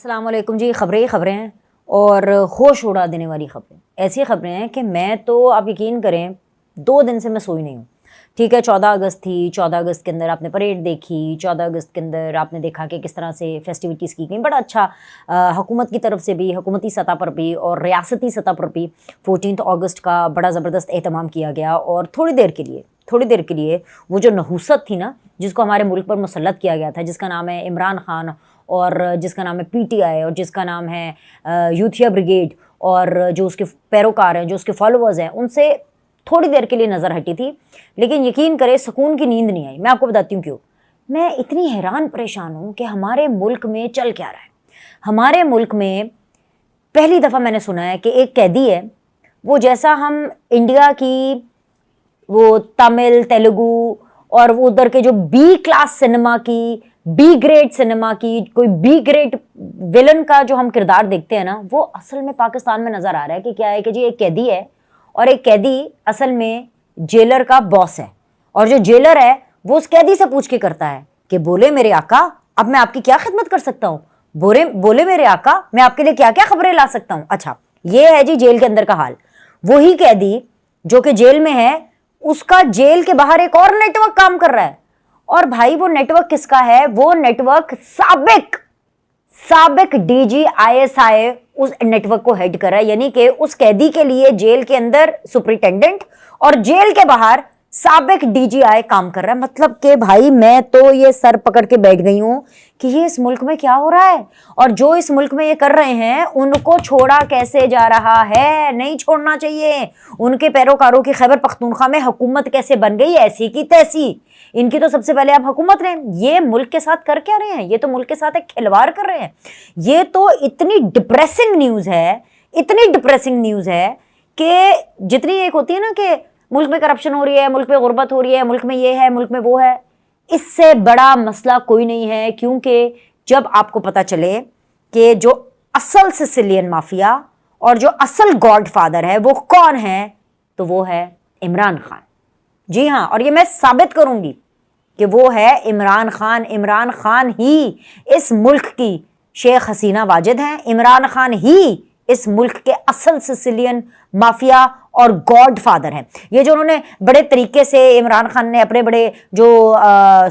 السلام علیکم جی. خبریں ہیں اور ہوش اڑا دینے والی خبریں. ایسی خبریں ہیں کہ میں تو آپ یقین کریں 2 دن سے میں سوئی نہیں ہوں. ٹھیک ہے 14 اگست تھی. 14 اگست کے اندر آپ نے پریڈ دیکھی. 14 اگست کے اندر آپ نے دیکھا کہ کس طرح سے فیسٹیوٹیز کی گئیں. بڑا اچھا حکومت کی طرف سے بھی, حکومتی سطح پر بھی اور ریاستی سطح پر بھی 14 اگست کا بڑا زبردست اہتمام کیا گیا. اور تھوڑی دیر کے لیے وہ جو نحوست تھی نا, جس کو ہمارے ملک پر مسلط کیا گیا تھا, جس کا نام ہے عمران خان اور جس کا نام ہے پی ٹی آئی اور جس کا نام ہے یوتھیا بریگیڈ, اور جو اس کے پیروکار ہیں, جو اس کے فالوورز ہیں, ان سے تھوڑی دیر کے لیے نظر ہٹی تھی. لیکن یقین کرے سکون کی نیند نہیں آئی. میں آپ کو بتاتی ہوں کیوں. میں اتنی حیران پریشان ہوں کہ ہمارے ملک میں چل کیا رہا ہے. ہمارے ملک میں پہلی دفعہ میں نے سنا ہے کہ ایک قیدی ہے, وہ جیسا ہم انڈیا کی وہ تامل, تیلگو اور وہ ادھر کے جو بی کلاس سنیما کی, بی گریڈ سنیما کی, کوئی بی گریڈ ویلن کا جو ہم کردار دیکھتے ہیں نا, وہ اصل میں پاکستان میں نظر آ رہا ہے. کہ کیا ہے کہ جی ایک قیدی ہے اور ایک قیدی اصل میں جیلر کا باس ہے, اور جو جیلر ہے وہ اس قیدی سے پوچھ کے کرتا ہے کہ بولے میرے آقا اب میں آپ کی کیا خدمت کر سکتا ہوں, بولے میرے آقا میں آپ کے لیے کیا کیا خبریں لا سکتا ہوں. اچھا یہ ہے جی جیل کے اندر کا حال. وہی قیدی جو کہ جیل میں ہے, اس کا جیل کے باہر ایک اور نیٹ ورک کام کر رہا ہے. اور بھائی وہ نیٹ ورک کس کا ہے؟ وہ نیٹ ورک سابق D G I S I اس نیٹ ورک کو ہیڈ کر رہا ہے. یعنی کہ اس قیدی کے لیے جیل کے اندر سپرنٹینڈنٹ اور جیل کے باہر سابق ڈی جی آئی کام کر رہا ہے. مطلب کہ بھائی میں تو یہ سر پکڑ کے بیٹھ گئی ہوں کہ یہ اس ملک میں کیا ہو رہا ہے, اور جو اس ملک میں یہ کر رہے ہیں ان کو چھوڑا کیسے جا رہا ہے. نہیں چھوڑنا چاہیے. ان کے پیروکاروں کی خیبر پختونخوا میں حکومت کیسے بن گئی ایسی کی تیسی. ان کی تو سب سے پہلے آپ حکومت رہے. یہ ملک کے ساتھ کر کیا رہے ہیں؟ یہ تو ملک کے ساتھ ایک کھلواڑ کر رہے ہیں. یہ تو اتنی ڈپریسنگ نیوز ہے کہ جتنی ایک ہوتی ہے نا کہ ملک میں کرپشن ہو رہی ہے, ملک میں غربت ہو رہی ہے, ملک میں یہ ہے, ملک میں وہ ہے, اس سے بڑا مسئلہ کوئی نہیں ہے. کیونکہ جب آپ کو پتا چلے کہ جو اصل سسیلین مافیا اور جو اصل گاڈ فادر ہے وہ کون ہے, تو وہ ہے عمران خان. جی ہاں, اور یہ میں ثابت کروں گی کہ وہ ہے عمران خان. عمران خان ہی اس ملک کی شیخ حسینہ واجد ہیں. عمران خان ہی اس ملک کے اصل سسیلین مافیا اور گاڈ فادر ہیں. یہ جو انہوں نے بڑے طریقے سے عمران خان نے اپنے بڑے جو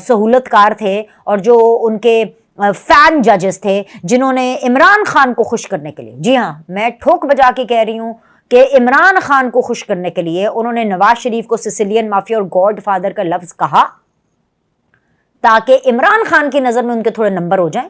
سہولت کار تھے اور جو ان کے فین ججز تھے, جنہوں نے عمران خان کو خوش کرنے کے لیے, جی ہاں میں ٹھوک بجا کے کہہ رہی ہوں کہ عمران خان کو خوش کرنے کے لیے انہوں نے نواز شریف کو سسیلین مافیا اور گاڈ فادر کا لفظ کہا, تاکہ عمران خان کی نظر میں ان کے تھوڑے نمبر ہو جائیں,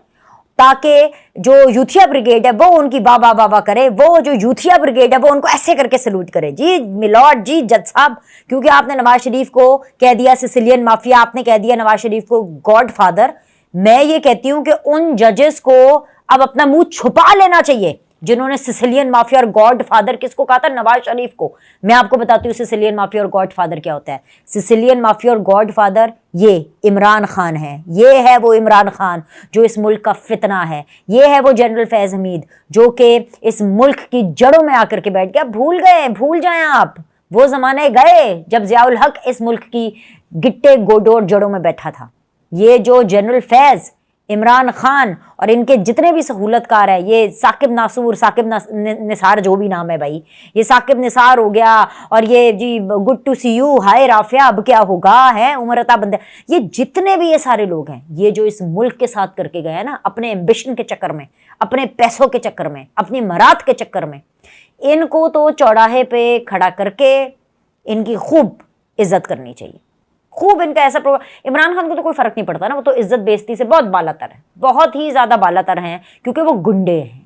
تاکہ جو یوتھیا بریگیڈ ہے وہ ان کی واہ واہ واہ واہ کرے. وہ جو یوتھیا بریگیڈ ہے وہ ان کو ایسے کر کے سلوٹ کرے. جی میلارڈ, جی جج صاحب, کیونکہ آپ نے نواز شریف کو کہہ دیا سسیلین مافیا, آپ نے کہہ دیا نواز شریف کو گاڈ فادر. میں یہ کہتی ہوں کہ ان ججز کو اب اپنا منہ چھپا لینا چاہیے جنہوں نے سسیلین مافیا اور گاڈ فادر کس کو کہا تھا؟ نواز شریف کو. میں آپ کو بتاتی ہوں سسیلین مافیا اور گاڈ فادر کیا ہوتا ہے. سسیلین مافیا اور گاڈ فادر یہ عمران خان ہے. یہ ہے وہ عمران خان جو اس ملک کا فتنہ ہے. یہ ہے وہ جنرل فیض حمید جو کہ اس ملک کی جڑوں میں آ کر کے بیٹھ گیا. بھول جائیں آپ, وہ زمانے گئے جب ضیاء الحق اس ملک کی گٹے گوڈور جڑوں میں بیٹھا تھا. یہ جو جنرل فیض, عمران خان اور ان کے جتنے بھی سہولت کار ہیں, یہ ثاقب نثار جو بھی نام ہے بھائی, یہ ثاقب نثار ہو گیا, اور یہ جی گڈ ٹو سی یو, ہائے رافعہ اب کیا ہوگا ہے, عمر عطا بندہ, یہ جتنے بھی یہ سارے لوگ ہیں, یہ جو اس ملک کے ساتھ کر کے گئے ہیں نا اپنے ایمبیشن کے چکر میں, اپنے پیسوں کے چکر میں, اپنی مراد کے چکر میں, ان کو تو چوراہے پہ کھڑا کر کے ان کی خوب عزت کرنی چاہیے. خوب ان کا ایسا عمران خان کو تو کوئی فرق نہیں پڑتا نا, وہ تو عزت بیزتی سے بہت بالا تر ہے, بہت ہی زیادہ بالا تر ہیں, کیونکہ وہ گنڈے ہیں,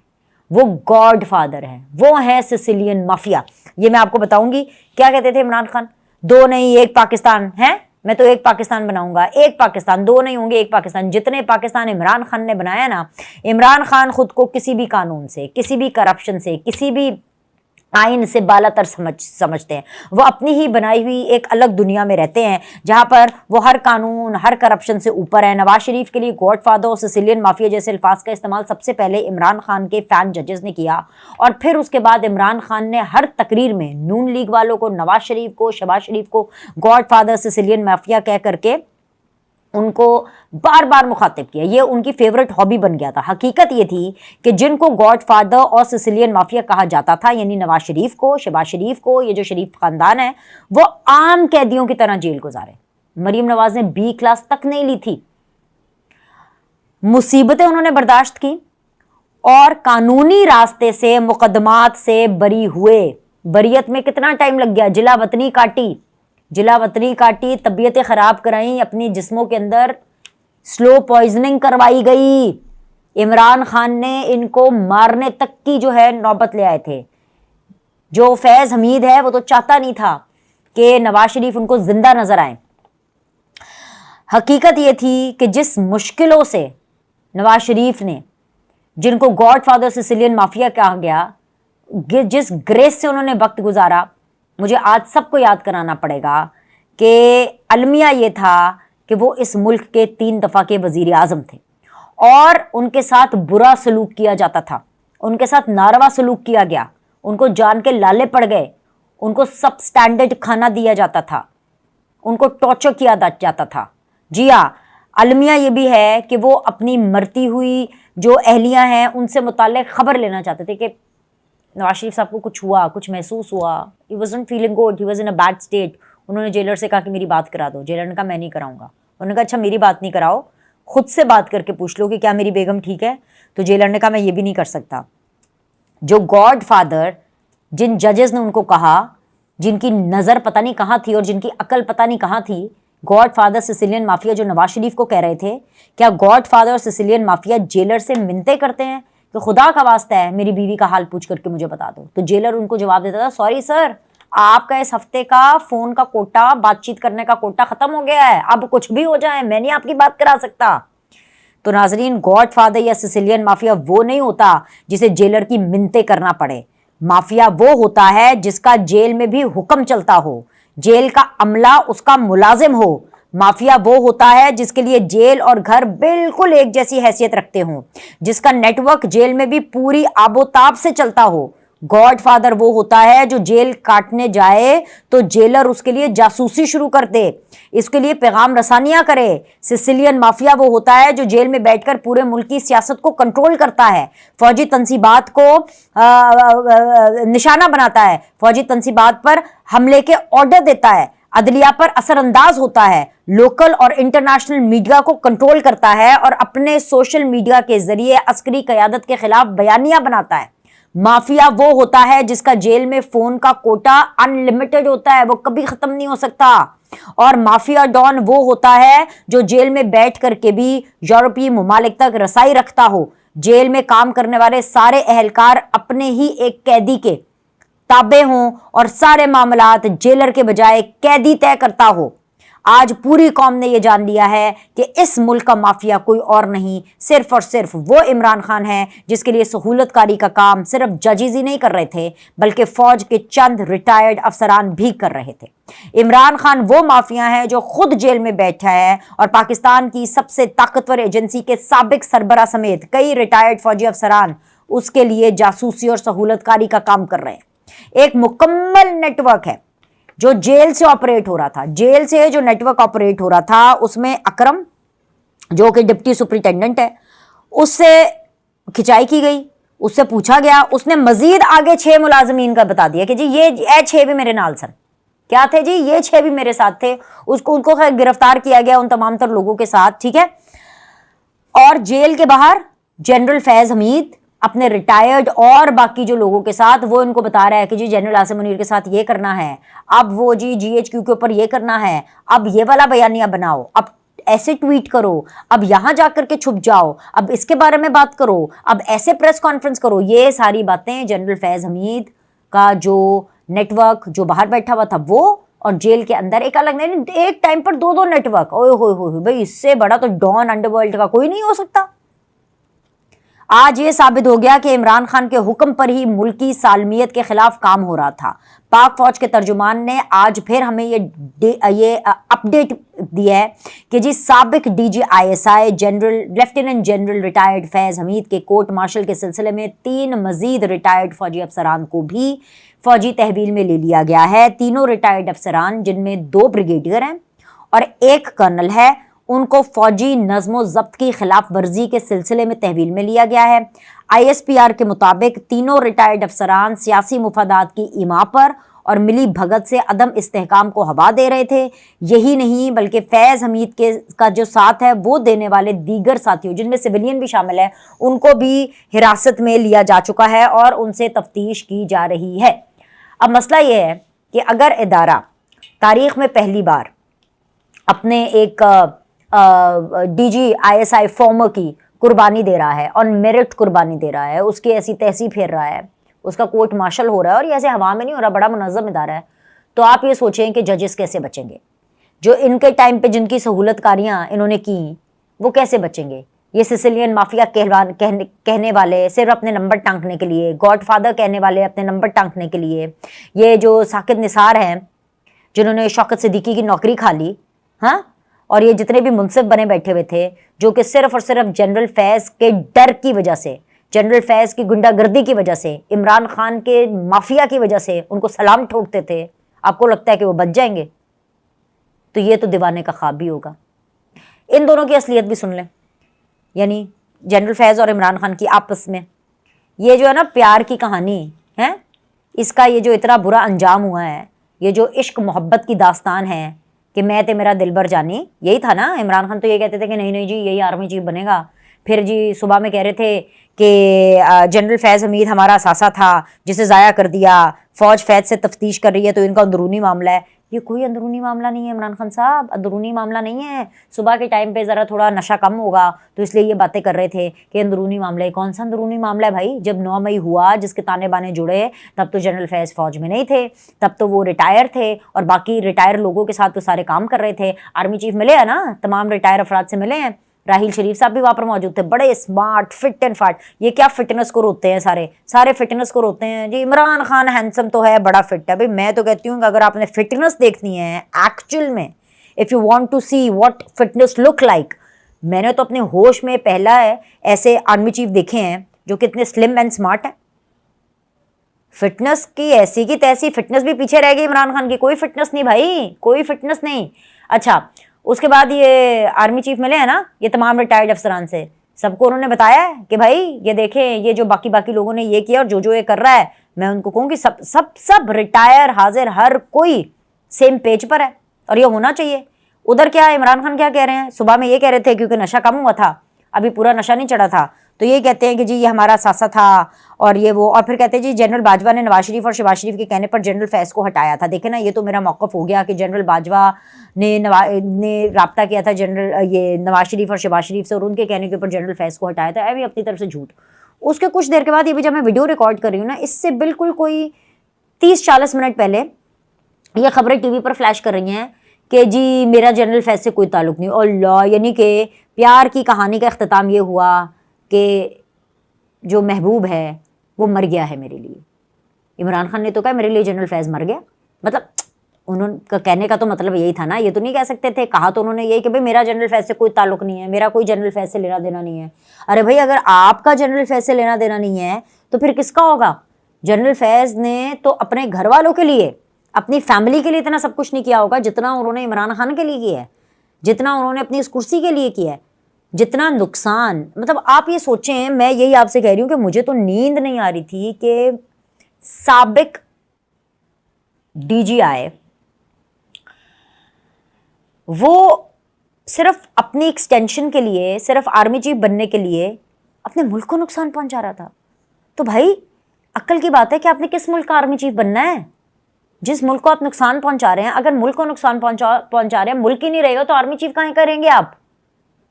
وہ گاڈ فادر ہیں, وہ ہیں سسیلین مافیا. یہ میں آپ کو بتاؤں گی کیا کہتے تھے عمران خان, 2 نہیں 1 پاکستان ہے, میں تو 1 پاکستان بناؤں گا. 1 پاکستان, 2 نہیں ہوں گے 1 پاکستان. جتنے پاکستان عمران خان نے بنایا نا, عمران خان خود کو کسی بھی قانون سے, کسی بھی کرپشن سے, کسی بھی آئین سے بالا تر سمجھتے ہیں. وہ اپنی ہی بنائی ہوئی ایک الگ دنیا میں رہتے ہیں جہاں پر وہ ہر قانون, ہر کرپشن سے اوپر ہے. نواز شریف کے لیے گاڈ فادر اور سسیلین مافیا جیسے الفاظ کا استعمال سب سے پہلے عمران خان کے فین ججز نے کیا, اور پھر اس کے بعد عمران خان نے ہر تقریر میں نون لیگ والوں کو, نواز شریف کو, شہباز شریف کو گاڈ فادر, سسیلین مافیا کہہ کر کے ان کو بار بار مخاطب کیا. یہ ان کی فیورٹ ہابی بن گیا تھا. حقیقت یہ تھی کہ جن کو گاڈ فادر اور سسیلین مافیا کہا جاتا تھا، یعنی نواز شریف کو، شہباز شریف کو، یہ جو شریف خاندان ہے، وہ عام قیدیوں کی طرح جیل گزارے. مریم نواز نے B کلاس تک نہیں لی تھی. مصیبتیں انہوں نے برداشت کی اور قانونی راستے سے مقدمات سے بری ہوئے. بریت میں کتنا ٹائم لگ گیا؟ جلا وطنی کاٹی، طبیعتیں خراب کرائیں، اپنی جسموں کے اندر سلو پوائزننگ کروائی گئی. عمران خان نے ان کو مارنے تک کی جو ہے نوبت لے آئے تھے. جو فیض حمید ہے وہ تو چاہتا نہیں تھا کہ نواز شریف ان کو زندہ نظر آئیں. حقیقت یہ تھی کہ جس مشکلوں سے نواز شریف نے، جن کو گاڈ فادر سسیلین مافیا کہا گیا، جس گریس سے انہوں نے وقت گزارا، مجھے آج سب کو یاد کرانا پڑے گا کہ المیہ یہ تھا کہ وہ اس ملک کے 3 دفعہ کے وزیر اعظم تھے اور ان کے ساتھ برا سلوک کیا جاتا تھا، ان کے ساتھ ناروا سلوک کیا گیا، ان کو جان کے لالے پڑ گئے، ان کو سب سٹینڈرڈ کھانا دیا جاتا تھا، ان کو ٹارچر کیا جاتا تھا. جی ہاں، المیہ یہ بھی ہے کہ وہ اپنی مرتی ہوئی جو اہلیاں ہیں ان سے متعلق خبر لینا چاہتے تھے کہ نواز شریف صاحب کو کچھ ہوا، کچھ محسوس ہوا. He wasn't feeling good, he was in a bad state. انہوں نے جیلر سے کہا کہ میری بات کرا دو. جیلر نے کہا میں نہیں کراؤں گا. انہوں نے کہا اچھا میری بات نہیں کراؤ، خود سے بات کر کے پوچھ لو کہ کیا میری بیگم ٹھیک ہے. تو جیلر نے کہا میں یہ بھی نہیں کر سکتا. جو گاڈ فادر، جن ججز نے ان کو کہا، جن کی نظر پتہ نہیں کہاں تھی اور جن کی عقل پتہ نہیں کہاں تھی، گاڈ فادر سسیلین مافیا جو نواز شریف کو کہہ رہے تھے کیا گاڈ فادر اور سسیلین مافیا جیلر سے منتیں کرتے ہیں کہ خدا کا واسطہ ہے میری بیوی کا حال پوچھ کر کے مجھے بتا دو. تو جیلر ان کو جواب دیتا تھا سوری سر، آپ کا اس ہفتے کا فون کا کوٹا، بات چیت کرنے کا کوٹا ختم ہو گیا ہے، اب کچھ بھی ہو جائے میں نہیں آپ کی بات کرا سکتا. تو ناظرین، گاڈ فادر یا سسیلین مافیا وہ نہیں ہوتا جسے جیلر کی منتیں کرنا پڑے. مافیا وہ ہوتا ہے جس کا جیل میں بھی حکم چلتا ہو، جیل کا عملہ اس کا ملازم ہو. مافیا وہ ہوتا ہے جس کے لیے جیل اور گھر بالکل ایک جیسی حیثیت رکھتے ہوں، جس کا نیٹ ورک جیل میں بھی پوری آب و تاب سے چلتا ہو. گاڈ فادر وہ ہوتا ہے جو جیل کاٹنے جائے تو جیلر اس کے لیے جاسوسی شروع کر دے، اس کے لیے پیغام رسانیاں کرے. سسیلین مافیا وہ ہوتا ہے جو جیل میں بیٹھ کر پورے ملک کی سیاست کو کنٹرول کرتا ہے، فوجی تنصیبات کو نشانہ بناتا ہے، فوجی تنصیبات پر حملے کے آرڈر دیتا ہے، عدلیہ پر اثر انداز ہوتا ہے، لوکل اور انٹرنیشنل میڈیا کو کنٹرول کرتا ہے اور اپنے سوشل میڈیا کے ذریعے عسکری قیادت کے خلاف بیانیاں بناتا ہے. مافیا وہ ہوتا ہے جس کا جیل میں فون کا کوٹا ان لمیٹڈ ہوتا ہے، وہ کبھی ختم نہیں ہو سکتا. اور مافیا ڈان وہ ہوتا ہے جو جیل میں بیٹھ کر کے بھی یورپی ممالک تک رسائی رکھتا ہو. جیل میں کام کرنے والے سارے اہلکار اپنے ہی ایک قیدی کے تابع ہوں اور سارے معاملات جیلر کے بجائے قیدی طے کرتا ہو. آج پوری قوم نے یہ جان لیا ہے کہ اس ملک کا مافیا کوئی اور نہیں، صرف اور صرف وہ عمران خان ہے، جس کے لیے سہولت کاری کا کام صرف ججز ہی نہیں کر رہے تھے بلکہ فوج کے چند ریٹائرڈ افسران بھی کر رہے تھے. عمران خان وہ مافیا ہے جو خود جیل میں بیٹھا ہے اور پاکستان کی سب سے طاقتور ایجنسی کے سابق سربراہ سمیت کئی ریٹائرڈ فوجی افسران اس کے لیے جاسوسی اور سہولت کاری کا کام کر رہے ہیں. ایک مکمل نیٹ ورک ہے جو جیل سے آپریٹ ہو رہا تھا. جیل سے جو نیٹ ورک آپریٹ ہو رہا تھا اس میں اکرم جو کہ ڈپٹی سپرنٹینڈنٹ ہے، اس سے کھچائی کی گئی، اس سے پوچھا گیا، اس نے مزید آگے 6 ملازمین کا بتا دیا کہ جی یہ 6 بھی میرے نال سن. کیا تھے جی؟ یہ 6 بھی میرے ساتھ تھے. ان کو گرفتار کیا گیا ان تمام تر لوگوں کے ساتھ، ٹھیک ہے. اور جیل کے باہر جنرل فیض حمید اپنے ریٹائرڈ اور باقی جو لوگوں کے ساتھ وہ ان کو بتا رہا ہے کہ جی جنرل عاصم منیر کے ساتھ یہ کرنا ہے، اب وہ جی GHQ کے اوپر یہ کرنا ہے، اب یہ والا بیانیہ بناؤ، اب ایسے ٹویٹ کرو، اب یہاں جا کر کے چھپ جاؤ، اب اس کے بارے میں بات کرو، اب ایسے پریس کانفرنس کرو. یہ ساری باتیں جنرل فیض حمید کا جو نیٹ ورک جو باہر بیٹھا ہوا تھا وہ، اور جیل کے اندر ایک الگ نہیں، ایک ٹائم پر 2 نیٹ ورک. اوئے ہوئے ہوئے بھائی، اس سے بڑا تو ڈان انڈر ورلڈ کا کوئی نہیں ہو سکتا. آج یہ ثابت ہو گیا کہ عمران خان کے حکم پر ہی ملکی سالمیت کے خلاف کام ہو رہا تھا. پاک فوج کے ترجمان نے آج پھر ہمیں یہ اپڈیٹ دیا ہے کہ جی سابق DGISI لیفٹیننٹ جنرل ریٹائرڈ فیض حمید کے کورٹ مارشل کے سلسلے میں 3 مزید ریٹائرڈ فوجی افسران کو بھی فوجی تحویل میں لے لیا گیا ہے. تینوں ریٹائرڈ افسران، جن میں 2 بریگیڈیئر ہیں اور 1 کرنل ہے، उनको फौजी नज़्म ज़ब्त की खिलाफ वर्जी के सिलसिले में तहवील में लिया गया है। ISPR के मुताबिक तीनों रिटायर्ड अफसरान सियासी मुफादात की इमा पर और मिली भगत से अदम इस्तेहकाम को हवा दे रहे थे। यही नहीं बल्कि फैज़ हमीद का जो साथ है वो देने वाले दीगर साथियों, जिनमें सिविलियन भी शामिल है, उनको भी हिरासत में लिया जा चुका है और उनसे तफ्तीश की जा रही है। अब मसला ये है कि अगर इदारा तारीख़ में पहली बार अपने एक DGISI फॉर्मर की कुर्बानी दे रहा है और मेरिट कुर्बानी दे रहा है, उसकी ऐसी तहसी फेर रहा है, उसका कोर्ट मार्शल हो रहा है और ये ऐसे हवा में नहीं हो रहा, बड़ा मुनज़्ज़म इदारा है, तो आप ये सोचें कि जजेस कैसे बचेंगे? जो इनके टाइम पे जिनकी सहूलतकारियाँ इन्होंने की वो कैसे बचेंगे? ये सिसिलियन माफिया कहने वाले सिर्फ अपने नंबर टांकने के लिए, गॉडफादर कहने वाले अपने नंबर टांकने के लिए, ये जो साकिब निसार हैं जिन्होंने शौकत सिद्दीकी की नौकरी खा ली, हाँ, और ये जितने भी मुनसिफ बने बैठे हुए थे जो कि सिर्फ और सिर्फ जनरल फैज़ के डर की वजह से, जनरल फैज़ की गुंडागर्दी की वजह से, इमरान खान के माफिया की वजह से उनको सलाम ठोकते थे, आपको लगता है कि वो बच जाएंगे? तो ये तो दीवाने का ख्वाब भी होगा। इन दोनों की असलियत भी सुन लें, यानी जनरल फैज़ और इमरान खान की आपस में ये जो है ना प्यार की कहानी है, इसका ये जो इतना बुरा अंजाम हुआ है, ये जो इश्क मोहब्बत की दास्तान है कि मैं ते मेरा दिलबर जानी, यही था ना। इमरान खान तो ये कहते थे कि नहीं नहीं जी यही आर्मी चीफ बनेगा, फिर जी सुबह में कह रहे थे कि जनरल फैज़ हमीद हमारा सासा था जिसे ज़ाया कर दिया, फ़ौज फैज़ से तफ्तीश कर रही है तो इनका अंदरूनी मामला है। ये कोई अंदरूनी मामला नहीं है इमरान खान साहब, अंदरूनी मामला नहीं है। सुबह के टाइम पे ज़रा थोड़ा नशा कम होगा तो इसलिए ये बातें कर रहे थे कि अंदरूनी मामला है। कौन सा अंदरूनी मामला है भाई? जब 9 मई हुआ, जिसके ताने बाने जुड़े, तब तो जनरल फैज़ फ़ौज में नहीं थे, तब तो वो रिटायर थे और बाकी रिटायर लोगों के साथ तो सारे काम कर रहे थे। आर्मी चीफ मिले हैं ना, तमाम रिटायर अफराद से मिले हैं, राहील शरीफ साहब भी वहाँ पर मौजूद थे, बड़े स्मार्ट फिट एंड फाट। ये क्या फिटनेस को रोते हैं, सारे फिटनेस को रोते हैं जी। इमरान खान हैंडसम तो है, बड़ा फिट है। भाई मैं तो कहती हूँ कि अगर आपने फिटनेस देखनी है एक्चुअल में, if you want to see what fitness look like, मैंने तो अपने होश में पहला है ऐसे आर्मी चीफ देखे हैं जो कितने स्लिम एंड स्मार्ट हैं। फिटनेस की ऐसी की तैसी फिटनेस भी पीछे रह गई इमरान खान की, कोई फिटनेस नहीं भाई, कोई फिटनेस नहीं। अच्छा, उसके बाद ये आर्मी चीफ मिले हैं ना, ये तमाम रिटायर्ड अफसरान से, सबको उन्होंने बताया है कि भाई ये देखें, ये जो बाकी लोगों ने ये किया और जो ये कर रहा है, मैं उनको कहूँगी सब रिटायर हाजिर, हर कोई सेम पेज पर है और ये होना चाहिए। उधर क्या इमरान खान क्या कह रहे हैं? सुबह में ये कह रहे थे क्योंकि नशा कम हुआ था, अभी पूरा नशा नहीं चढ़ा था, तो ये कहते हैं कि जी ये हमारा सासा था और ये वो, और फिर कहते हैं जी जनरल बाजवा ने नवाज शरीफ और शहबाज शरीफ के कहने पर जनरल फैज़ को हटाया था। देखे ना, ये तो मेरा मौक़िफ़ हो गया कि जनरल बाजवा ने रब्ता किया था ये नवाज शरीफ और शहबाज शरीफ से और उनके कहने के ऊपर जनरल फैज़ को हटाया था। अभी अपनी तरफ से झूठ। उसके कुछ देर के बाद ये भी जब मैं वीडियो रिकॉर्ड कर रही हूँ ना, इससे बिल्कुल कोई 30-40 मिनट पहले ये खबरें टीवी पर फ्लैश कर रही हैं कि जी मेरा जनरल फैज़ से कोई ताल्लुक़ नहीं। अल्लाह, यानी कि प्यार की कहानी का अख्ताम ये हुआ कि जो महबूब है वो मर गया है मेरे लिए। इमरान खान ने तो कहा मेरे लिए जनरल फैज़ मर गया, मतलब उन्होंने कहने का तो मतलब यही था ना, ये तो नहीं कह सकते थे। कहा तो उन्होंने यही कि भाई मेरा जनरल फैज़ से कोई ताल्लुक़ नहीं है, मेरा कोई जनरल फैज़ से लेना देना नहीं है। अरे भाई, अगर आपका जनरल फैज़ से लेना देना नहीं है तो फिर किसका होगा? जनरल फैज़ ने तो अपने घर वालों के लिए, अपनी फैमिली के लिए इतना सब कुछ नहीं किया होगा जितना उन्होंने इमरान खान के लिए किया है, जितना उन्होंने अपनी इस कुर्सी के लिए किया है, जितना नुकसान। मतलब आप ये सोचें, मैं यही आपसे कह रही हूँ कि मुझे तो नींद नहीं आ रही थी कि साबिक DGI वो सिर्फ अपनी एक्सटेंशन के लिए, सिर्फ आर्मी चीफ बनने के लिए अपने मुल्क को नुकसान पहुंचा रहा था। तो भाई अक्ल की बात है कि आपने किस मुल्क का आर्मी चीफ बनना है? जिस मुल्क को आप नुकसान पहुंचा रहे हैं, अगर मुल्क को नुकसान पहुंचा रहे हैं, मुल्क ही नहीं रहेगा तो आर्मी चीफ कहाँ करेंगे आप?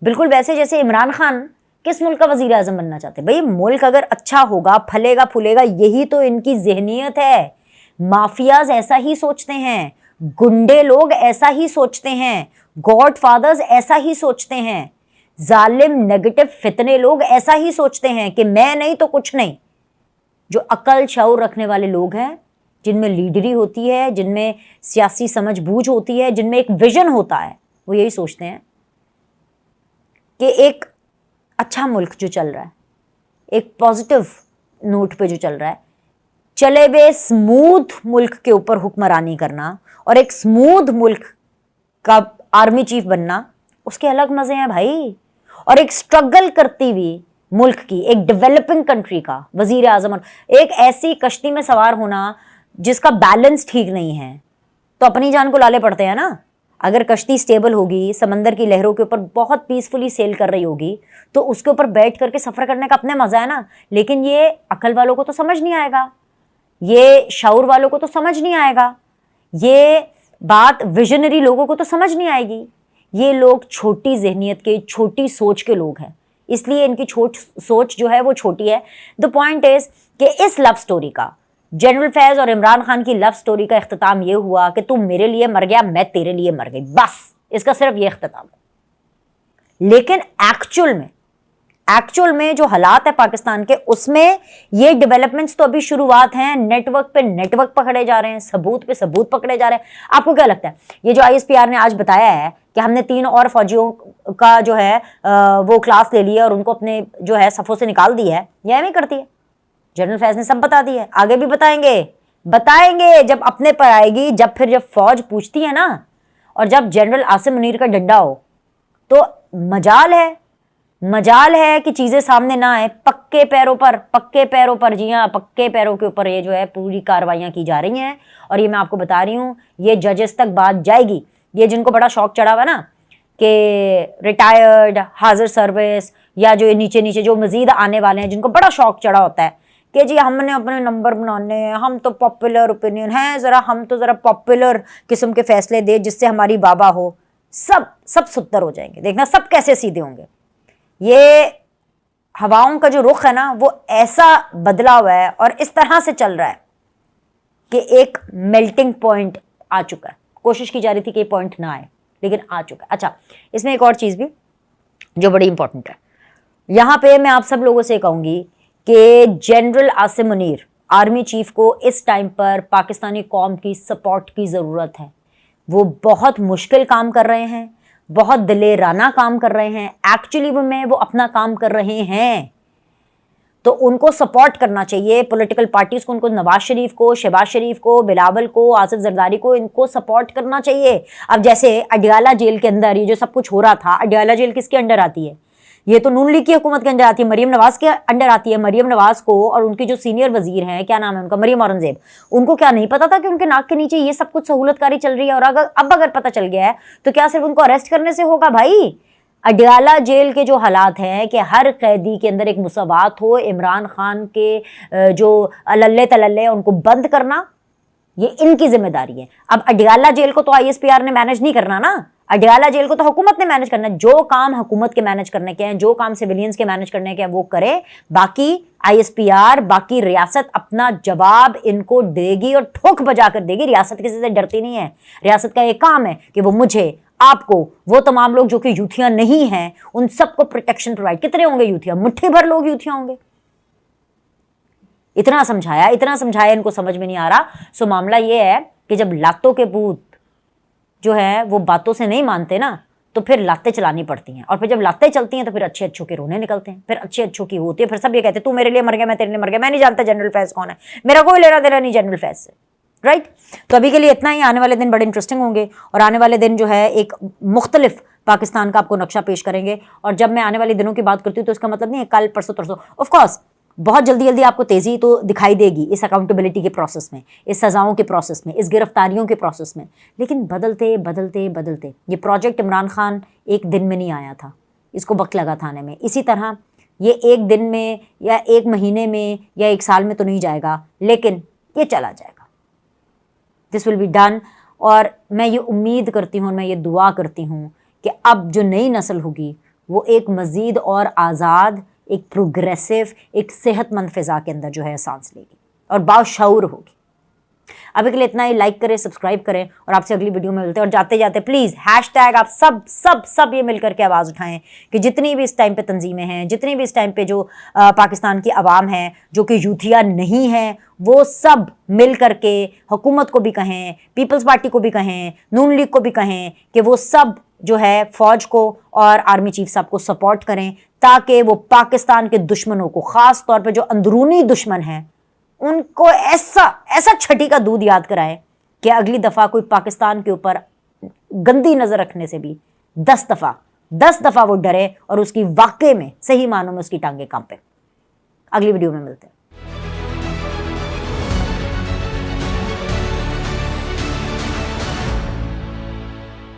बिल्कुल वैसे जैसे इमरान खान किस मुल्क का वजीर आज़म बनना चाहते हैं। भाई मुल्क अगर अच्छा होगा, फलेगा फूलेगा, यही तो इनकी जहनियत है। माफियाज ऐसा ही सोचते हैं, गुंडे लोग ऐसा ही सोचते हैं, गॉड फादर्स ऐसा ही सोचते हैं, जालिम नेगेटिव फितने लोग ऐसा ही सोचते हैं कि मैं नहीं तो कुछ नहीं। जो अकल शऊर रखने वाले लोग हैं, जिनमें लीडरी होती है, जिनमें सियासी समझ बूझ होती है, जिनमें एक विजन होता है, वो यही सोचते हैं कि एक अच्छा मुल्क जो चल रहा है, एक पॉजिटिव नोट पे जो चल रहा है, चले हुए स्मूथ मुल्क के ऊपर हुक्मरानी करना और एक स्मूथ मुल्क का आर्मी चीफ बनना, उसके अलग मजे हैं भाई। और एक स्ट्रगल करती हुई मुल्क की, एक डेवलपिंग कंट्री का वजीर आजम और एक ऐसी कश्ती में सवार होना जिसका बैलेंस ठीक नहीं है, तो अपनी जान को लाले पड़ते हैं ना। अगर कश्ती स्टेबल होगी, समंदर की लहरों के ऊपर बहुत पीसफुली सेल कर रही होगी, तो उसके ऊपर बैठ करके सफर करने का अपने मजा है ना। लेकिन ये अकल वालों को तो समझ नहीं आएगा, ये शऊर वालों को तो समझ नहीं आएगा, ये बात विजनरी लोगों को तो समझ नहीं आएगी। ये लोग छोटी जहनियत के, छोटी सोच के लोग हैं, इसलिए इनकी सोच जो है वो छोटी है। द पॉइंट इज कि इस लव स्टोरी का, जनरल फैज और इमरान खान की लव स्टोरी का इख्तिताम ये हुआ कि तू मेरे लिए मर गया, मैं तेरे लिए मर गई, बस इसका सिर्फ ये इख्तिताम है। लेकिन एक्चुअल में जो हालात है पाकिस्तान के, उसमें ये डेवलपमेंट्स तो अभी शुरुआत हैं। नेटवर्क पे नेटवर्क पकड़े जा रहे हैं, सबूत पे सबूत पकड़े जा रहे हैं। आपको क्या लगता है ये जो ISPR ने आज बताया है कि हमने 3 और फौजियों का जो है वो क्लास ले लिया और उनको अपने जो है सफ़ों से निकाल दिया है, यह नहीं करती है। जनरल फैज ने सब बता दिया है, आगे भी बताएंगे जब अपने पर आएगी। जब फौज पूछती है ना, और जब जनरल आसिम मुनीर का डंडा हो, तो मजाल है कि चीजें सामने ना आए। पक्के पैरों पर, जी हाँ, पक्के पैरों के ऊपर ये जो है पूरी कार्रवाइयां की जा रही हैं। और ये मैं आपको बता रही हूँ, ये जजेस तक बात जाएगी। ये जिनको बड़ा शौक चढ़ा हुआ ना कि रिटायर्ड, हाजिर सर्विस, या जो नीचे जो मजीद आने वाले हैं, जिनको बड़ा शौक चढ़ा होता है कि जी हमने अपने नंबर बनाने हैं, हम तो पॉपुलर ओपिनियन हैं, हम तो ज़रा पॉपुलर किस्म के फैसले दे जिससे हमारी वाह हो, सब सुत्तर हो जाएंगे। देखना सब कैसे सीधे होंगे। ये हवाओं का जो रुख है ना, वो ऐसा बदला हुआ है और इस तरह से चल रहा है कि एक मेल्टिंग पॉइंट आ चुका है। कोशिश की जा रही थी कि ये पॉइंट ना आए, लेकिन आ चुका है। अच्छा, इसमें एक और चीज़ भी जो बड़ी इंपॉर्टेंट है, यहाँ पे मैं आप सब लोगों से कहूँगी कि general Asim Munir, army chief को इस टाइम पर पाकिस्तानी कौम की सपोर्ट की ज़रूरत है। वो बहुत मुश्किल काम कर रहे हैं, बहुत दिलेराना काम कर रहे हैं, एक्चुअली वो अपना काम कर रहे हैं, तो उनको सपोर्ट करना चाहिए। पॉलिटिकल पार्टीज को, उनको नवाज शरीफ को, शहबाज शरीफ को, बिलावल को, आसिफ जरदारी को, इनको सपोर्ट करना चाहिए। अब जैसे अडियाला जेल के अंदर ये जो सब कुछ हो रहा था, अडियाला जेल किसके अंडर आती है? ये तो नून लीग की हुकूमत के अंदर आती है, मरियम नवाज के अंडर आती है। मरियम नवाज को और उनकी जो सीनियर वजीर हैं, क्या नाम है उनका, मरियम औरंगजेब, उनको क्या नहीं पता था कि उनके नाक के नीचे ये सब कुछ सहूलतकारी चल रही है? और अगर पता चल गया है तो क्या सिर्फ उनको अरेस्ट करने से होगा? भाई, अडियाला जेल के जो हालात हैं कि हर कैदी के अंदर एक मुसावात हो, इमरान खान के जो अल्ले तलल्ले उनको बंद करना, ये इनकी जिम्मेदारी है। अब अडियाला जेल को तो ISPR ने मैनेज नहीं करना ना, अडियाला जेल को तो हुकूमत ने मैनेज करना है। जो काम हुकूमत के मैनेज करने के हैं, जो काम सिविलियंस के मैनेज करने के हैं, वो करे। बाकी ISPR, बाकी रियासत अपना जवाब इनको देगी और ठोक बजा कर देगी। रियासत किसी से डरती नहीं है। रियासत का एक काम है कि वो मुझे, आपको, वो तमाम लोग जो कि यूथिया नहीं हैं, उन सबको प्रोटेक्शन प्रोवाइड। कितने होंगे यूथिया? मुट्ठी भर लोग यूथिया होंगे। इतना समझाया, इनको समझ में नहीं आ रहा। सो मामला ये है कि जब लातों के भूत जो है वो बातों से नहीं मानते ना, तो फिर लातें चलानी पड़ती हैं। और फिर जब लातें चलती हैं तो फिर अच्छे अच्छों के रोने निकलते हैं, फिर अच्छे अच्छों की होती है। फिर सब ये कहते हैं तू मेरे लिए मर गया, मैं तेरे लिए मर गया। मैं नहीं जानता जनरल फैज कौन है, मेरा कोई लेना देना नहीं जनरल फैज से, राइट। तो अभी के लिए इतना ही। आने वाले दिन बड़े इंटरेस्टिंग होंगे और आने वाले दिन जो है एक मुख्तलिफ पाकिस्तान का आपको नक्शा पेश करेंगे। और जब मैं आने वाले दिनों की बात करती हूँ तो इसका मतलब नहीं है कल परसों तरसों, ऑफकोर्स बहुत जल्दी आपको तेज़ी तो दिखाई देगी इस अकाउंटेबिलिटी के प्रोसेस में, इस सज़ाओं के प्रोसेस में, इस गिरफ्तारियों के प्रोसेस में। लेकिन बदलते ये प्रोजेक्ट इमरान खान एक दिन में नहीं आया था, इसको वक्त लगा था आने में। इसी तरह ये एक दिन में या एक महीने में या एक साल में तो नहीं जाएगा, लेकिन ये चला जाएगा। This will be done. और मैं ये उम्मीद करती हूँ, मैं ये दुआ करती हूँ कि अब जो नई नस्ल होगी वो एक मज़ीद और आज़ाद, एक प्रोग्रेसिव, एक सेहतमंद फ़िज़ा के अंदर जो है सांस लेगी और बाशऊर होगी। अभी के लिए इतना ही। लाइक करें, सब्सक्राइब करें और आपसे अगली वीडियो में मिलते हैं। और जाते जाते प्लीज़ हैशटैग आप सब ये मिलकर के आवाज़ उठाएं कि जितनी भी इस टाइम पे तंजीमें हैं, जितनी भी इस टाइम पे जो पाकिस्तान की आवाम है जो कि यूथिया नहीं है, वो सब मिल करके हुकूमत को भी कहें, पीपल्स पार्टी को भी कहें, नून लीग को भी कहें कि वो सब जो है फ़ौज को और आर्मी चीफ साहब को सपोर्ट करें, ताकि वो पाकिस्तान के दुश्मनों को, ख़ास तौर पे जो अंदरूनी दुश्मन हैं, उनको ऐसा छठी का दूध याद कराएं कि अगली दफ़ा कोई पाकिस्तान के ऊपर गंदी नज़र रखने से भी 10 दफ़ा 10 دفعہ وہ ڈرے اور اس کی واقعے میں صحیح معنوں میں اس کی ٹانگیں کانپے. اگلی ویڈیو میں ملتے ہیں.